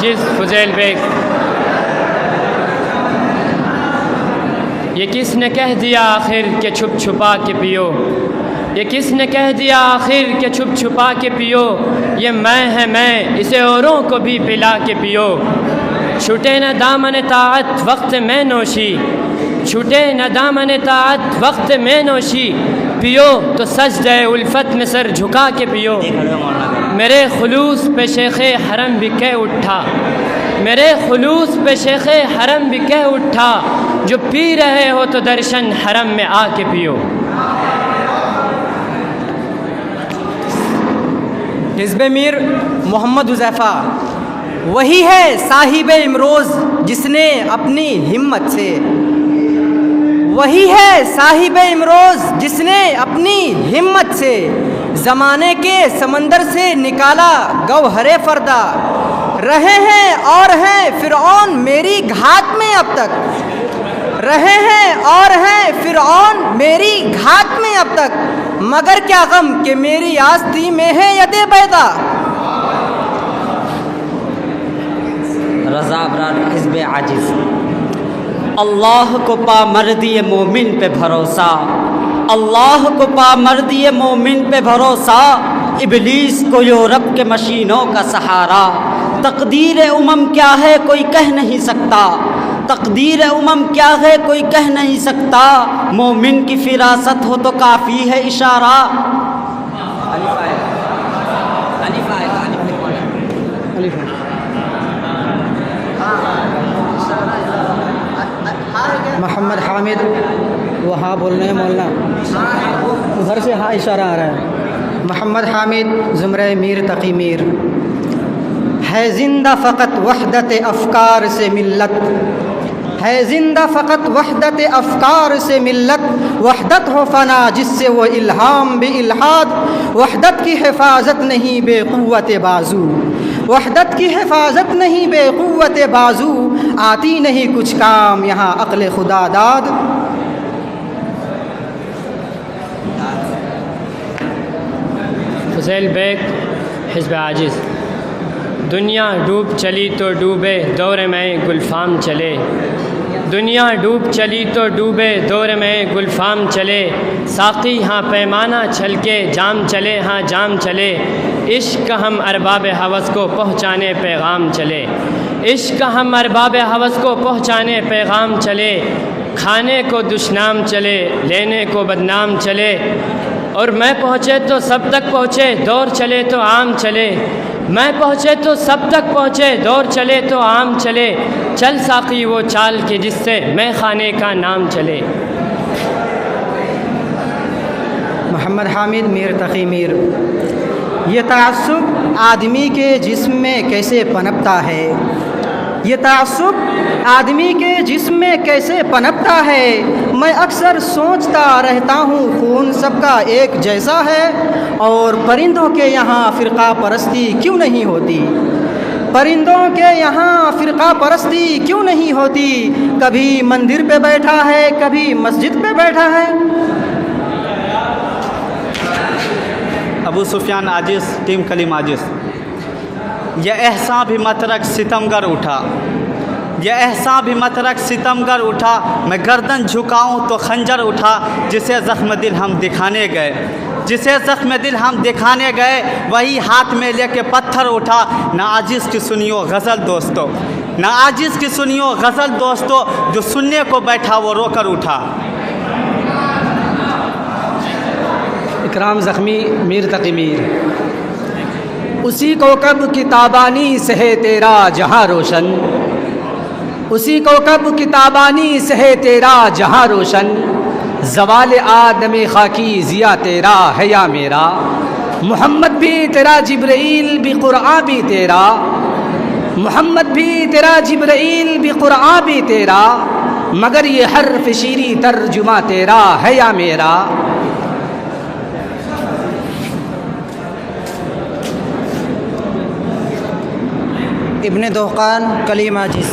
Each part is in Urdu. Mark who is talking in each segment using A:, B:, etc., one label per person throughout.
A: عاجز فضیل بیگ، یہ کس نے کہہ دیا آخر کہ چھپ چھپا کے پیو، یہ کس نے کہہ دیا آخر کہ چھپ چھپا کے پیو، یہ میں ہے میں اسے اوروں کو بھی پلا کے پیو، چھوٹے نہ دامن طاعت وقت میں نوشی، چھوٹے نہ دامن طاعت وقت میں نوشی، پیو تو سجدہ الفت میں سر جھکا کے پیو، میرے خلوص پہ شیخ حرم بھی کہہ اٹھا، میرے خلوص پہ شیخ حرم بھی کہہ اٹھا، جو پی رہے ہو تو درشن حرم میں آ کے پیو۔
B: حزب میر محمد حذیفہ، وہی ہے صاحب امروز جس نے اپنی ہمت سے، وہی ہے صاحب امروز جس نے اپنی ہمت سے زمانے کے سمندر سے نکالا گوہر فردا، رہے ہیں اور ہیں فرعون میری گھات میں اب تک، رہے ہیں اور ہیں فرعون میری گھات میں اب تک، مگر کیا غم کہ میری آستی میں ہے ید بیضا۔
C: رضا ابرار حزب عاجز، اللہ کو پا مردی مومن پہ بھروسہ، اللہ کو پا مردی مومن پہ بھروسہ، ابلیس کو یورپ کے مشینوں کا سہارا، تقدیر امم کیا ہے کوئی کہہ نہیں سکتا، تقدیر امم کیا ہے کوئی کہہ نہیں سکتا، مومن کی فراست ہو تو کافی ہے اشارہ۔
B: محمد حامد وہاں بولنے ہیں مولانا، ادھر سے ہاں اشارہ آ رہا ہے۔ محمد حامد زمرہ میر تقی میر، ہے زندہ فقط وحدت افکار سے ملت، ہے زندہ فقط وحدت افکار سے ملت، وحدت ہو فنا جس سے وہ الہام بے الحاد، وحدت کی حفاظت نہیں بے قوت بازو، وحدت کی حفاظت نہیں بے قوت بازو، آتی نہیں کچھ کام یہاں عقل خدا داد۔
A: فضیل بیگ حزب عاجز، دنیا ڈوب چلی تو ڈوبے دور میں گلفام چلے، دنیا ڈوب چلی تو ڈوبے دور میں گلفام چلے، ساقی ہاں پیمانہ چھل کے جام چلے، ہاں جام چلے، عشق ہم ارباب ہوس کو پہنچانے پیغام چلے، عشق ہم ارباب ہوس کو پہنچانے پیغام چلے، کھانے کو دشنام چلے لینے کو بدنام چلے، اور میں پہنچے تو سب تک پہنچے دور چلے تو عام چلے، میں پہنچے تو سب تک پہنچے دور چلے تو عام چلے، چل ساقی وہ چال کے جس سے میں خانے کا نام چلے۔
B: محمد حامد میر تقی میر، یہ تعصب آدمی کے جسم میں کیسے پنپتا ہے، یہ تعصب آدمی کے جسم میں کیسے پنپتا ہے، میں اکثر سوچتا رہتا ہوں خون سب کا ایک جیسا ہے، اور پرندوں کے یہاں فرقہ پرستی کیوں نہیں ہوتی، پرندوں کے یہاں فرقہ پرستی کیوں نہیں ہوتی، کبھی مندر پہ بیٹھا ہے کبھی مسجد پہ بیٹھا ہے۔
D: ابو سفیان عاجز ٹیم کلیم عاجز، یہ احساں بھی مت رکھ ستمگر اٹھا، یہ احساں بھی مت رکھ ستمگر اٹھا، میں گردن جھکاؤں تو خنجر اٹھا، جسے زخم دل ہم دکھانے گئے، جسے زخم دل ہم دکھانے گئے، وہی ہاتھ میں لے کے پتھر اٹھا، نہ عاجز کی سنیو غزل دوستو، نہ عاجز کی سنیو غزل دوستو، جو سننے کو بیٹھا وہ رو کر اٹھا۔
B: اکرام زخمی میر تقی میر، اسی کوکب کی تابانی سے ہے تیرا جہاں روشن، اسی کوکب کی تابانی سے ہے تیرا جہاں روشن، زوال آدم خاکی ضیا تیرا ہے یا میرا، محمد بھی تیرا جبرائیل بھی قرآن بھی تیرا، محمد بھی تیرا جبرائیل بھی قرآن بھی تیرا، مگر یہ حرف شیری ترجمہ تیرا ہے یا میرا۔ ابن دہقان کلیم عاجز،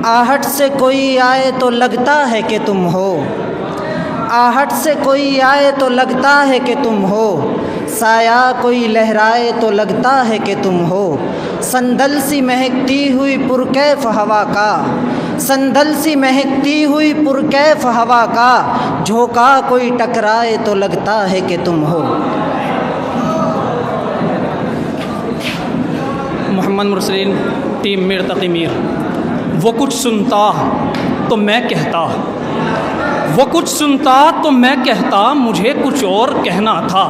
B: آہٹ سے کوئی آئے تو لگتا ہے کہ تم ہو، آہٹ سے کوئی آئے تو لگتا ہے کہ تم ہو، سایہ کوئی لہرائے تو لگتا ہے کہ تم ہو، صندل سی مہکتی ہوئی پرکیف ہوا کا، صندل سی مہکتی ہوئی پرکیف ہوا کا، جھونکا کوئی ٹکرائے تو لگتا ہے کہ تم ہو۔
E: محمد مرسلین، ٹیم میر تقی میر۔ وہ کچھ سنتا تو میں کہتا، وہ کچھ سنتا تو میں کہتا، مجھے کچھ اور کہنا تھا،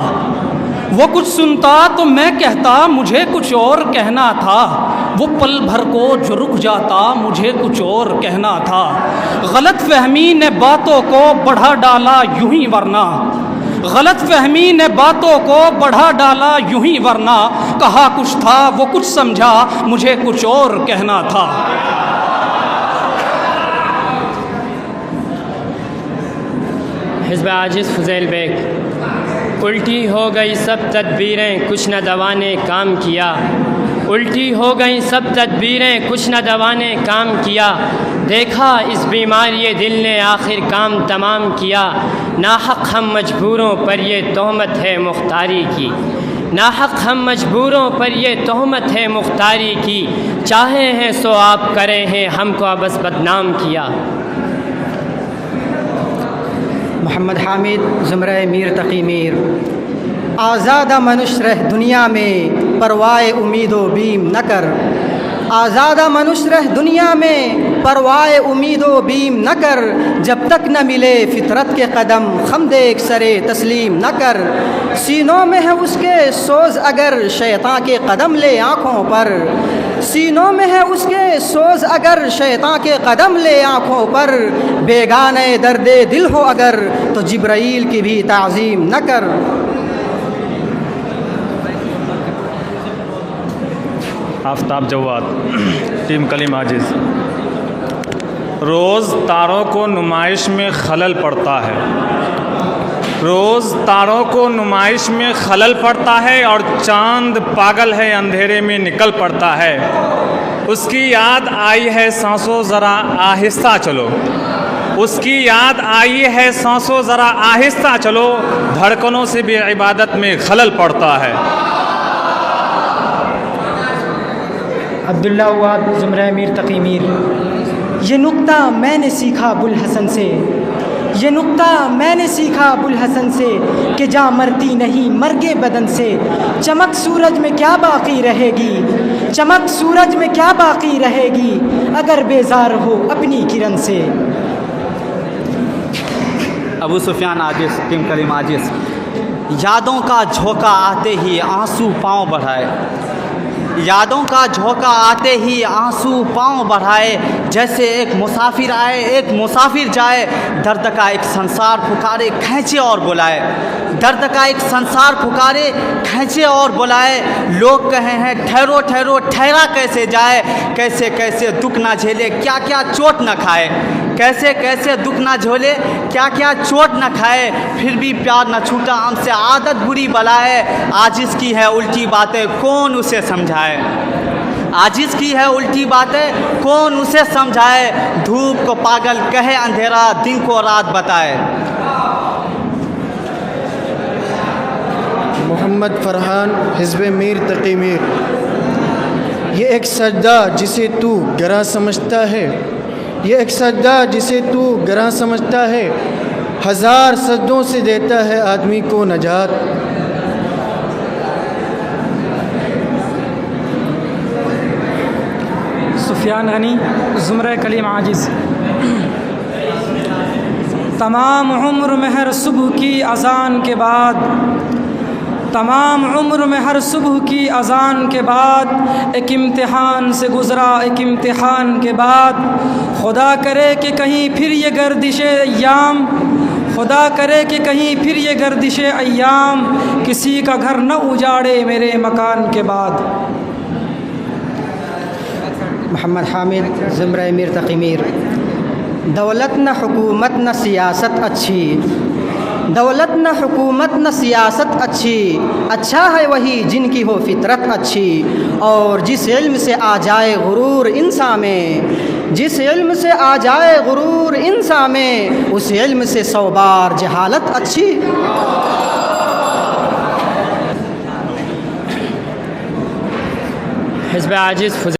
E: وہ کچھ سنتا تو میں کہتا، مجھے کچھ اور کہنا تھا، وہ پل بھر کو جو رک جاتا، مجھے کچھ اور کہنا تھا، غلط فہمی نے باتوں کو بڑھا ڈالا یوں ہی ورنہ، غلط فہمی نے باتوں کو بڑھا ڈالا یوں ہی ورنہ، کہا کچھ تھا وہ کچھ سمجھا، مجھے کچھ اور کہنا تھا۔
A: حزب عاجز فضیل بیگ۔ الٹی ہو گئی سب تدبیریں کچھ نہ دوا نے کام کیا، الٹی ہو گئی سب تدبیریں کچھ نہ دوا نے کام کیا، دیکھا اس بیماری دل نے آخر کام تمام کیا، ناحق ہم مجبوروں پر یہ تہمت ہے مختاری کی، ناحق ہم مجبوروں پر یہ تہمت ہے مختاری کی، چاہے ہیں سو آپ کرے ہیں ہم کو بس بدنام کیا۔
B: محمد حامد، زمرہ میر تقی میر۔ آزادہ منش رہ دنیا میں پروائے امید و بیم نہ کر، آزادہ منش رہ دنیا میں پروائے امید و بیم نہ کر، جب تک نہ ملے فطرت کے قدم خم دیکھ سرے تسلیم نہ کر، سینوں میں ہے اس کے سوز اگر شیطاں کے قدم لے آنکھوں پر، سینوں میں ہے اس کے سوز اگر شیطاں کے قدم لے آنکھوں پر، بیگانے درد دل ہو اگر تو جبرائیل کی بھی تعظیم نہ کر۔
F: آفتاب جواد، ٹیم کلیم عاجز۔ روز تاروں کو نمائش میں خلل پڑتا ہے، روز تاروں کو نمائش میں خلل پڑتا ہے، اور چاند پاگل ہے اندھیرے میں نکل پڑتا ہے، اس کی یاد آئی ہے سانسوں ذرا آہستہ چلو، اس کی یاد آئی ہے سانسوں ذرا آہستہ چلو، دھڑکنوں سے بھی عبادت میں خلل پڑتا ہے۔
B: عبداللہ عواد، زمرہ میر تقی میر۔ یہ نکتہ میں نے سیکھا ابوالحسن سے، یہ نکتہ میں نے سیکھا ابوالحسن سے، کہ جاں مرتی نہیں مرگے بدن سے، چمک سورج میں کیا باقی رہے گی، چمک سورج میں کیا باقی رہے گی، اگر بیزار ہو اپنی کرن سے۔
D: ابو سفیان عاجز، ٹیم کلیم عاجز۔ یادوں کا جھونکا آتے ہی آنسو پاؤں بڑھائے، یادوں کا جھونکا آتے ہی آنسو پاؤں بڑھائے، جیسے ایک مسافر آئے ایک مسافر جائے، درد کا ایک سنسار پکارے کھینچے اور بلائے، درد کا ایک سنسار پکارے کھینچے اور بلائے، لوگ کہیں ہیں ٹھہرو ٹھہرو ٹھہرا کیسے جائے، کیسے کیسے دکھ نہ جھیلے کیا کیا چوٹ نہ کھائے، کیسے کیسے دکھ نہ جھولے کیا کیا چوٹ نہ کھائے، پھر بھی پیار نہ چھوٹا ہم سے عادت بری بلائے، عاجز کی ہے الٹی باتیں کون اسے سمجھائے، عاجز کی ہے الٹی باتیں کون اسے سمجھائے، دھوپ کو پاگل کہے اندھیرا دن کو رات بتائے۔
G: محمد فرحان، حزب میر تقی میر۔ یہ ایک سجدہ جسے تو گراں سمجھتا ہے، یہ ایک سجدہ جسے تو گراں سمجھتا ہے، ہزار سجدوں سے دیتا ہے آدمی کو نجات۔
E: سفیان غنی، زمرہ کلیم عاجز۔ تمام عمر میں ہر صبح کی اذان کے بعد، تمام عمر میں ہر صبح کی اذان کے بعد، ایک امتحان سے گزرا ایک امتحان کے بعد، خدا کرے کہ کہیں پھر یہ گردش ایام، خدا کرے کہ کہیں پھر یہ گردش ایام، کسی کا گھر نہ اجاڑے میرے مکان کے بعد۔
B: محمد حامد، زمرہ میر تقی میر۔ دولت نہ حکومت نہ سیاست اچھی، دولت نہ حکومت نہ سیاست اچھی، اچھا ہے وہی جن کی ہو فطرت اچھی، اور جس علم سے آ جائے غرور انسان میں، جس علم سے آ جائے غرور انسان میں، اس علم سے 100 بار جہالت اچھی۔
A: حزب عاجز